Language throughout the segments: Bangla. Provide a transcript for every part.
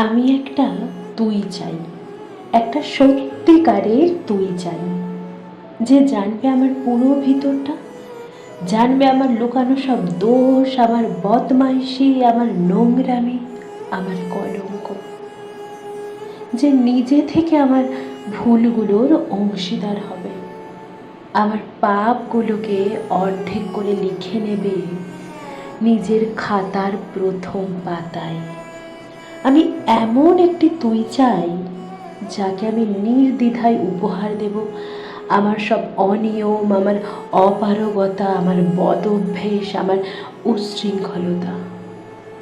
আমি একটা তুই চাই, একটা সত্যিকারের তুই চাই, যে জানবে আমার পুরো ভিতরটা, জানবে আমার লুকানো সব দোষ, আমার বদমাইশি, আমার নোংরামি, আমার কলঙ্ক, যে নিজে থেকে আমার ভুলগুলোর অংশীদার হবে, আমার পাপগুলোকে অর্ধেক করে লিখে নেবে নিজের খাতার প্রথম পাতায়। আমি এমন একটি তুই চাই, যাকে আমি নির্দ্বিধায় উপহার দেব আমার সব অনিয়ম, আমার অপারগতা, আমার বদঅভ্যেস, আমার উচ্ছৃঙ্খলতা।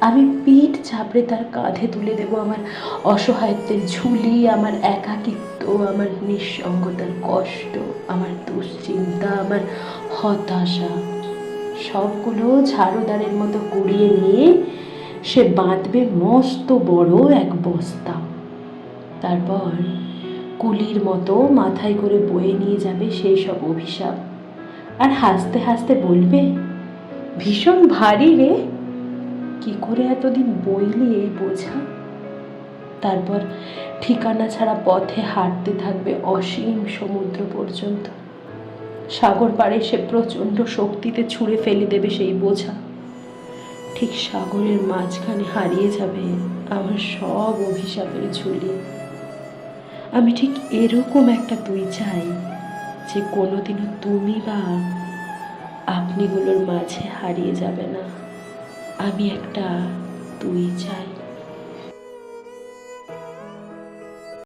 আমি পিঠ চাপড়ে তার কাঁধে তুলে দেব আমার অসহায়ত্বের ঝুলি, আমার একাকিত্ব, আমার নিঃসঙ্গতার কষ্ট, আমার দুশ্চিন্তা, আমার হতাশা। সবগুলো ঝাড়ুদারের মতো কুড়িয়ে নিয়ে সে বাঁধবে মস্ত বড় এক বস্তা। তারপর কুলির মতো মাথায় করে বয়ে নিয়ে যাবে সেই সব অভিশাপ, আর হাসতে হাসতে বলবে, ভীষণ ভারী রে, কি করে এতদিন বইলি এই বোঝা। তারপর ঠিকানা ছাড়া পথে হাঁটতে থাকবে অসীম সমুদ্র পর্যন্ত। সাগর পাড়ে সে প্রচণ্ড শক্তিতে ছুঁড়ে ফেলে দেবে সেই বোঝা। ঠিক সাগরের মাঝখানে হারিয়ে যাবে আমার সব অভিশাপের ঝুলি। আমি ঠিক এরকম একটা তুই চাই, যে কোনোদিনও তুমি বা আপনিগুলোর মাঝে হারিয়ে যাবে না। আমি একটা তুই চাই।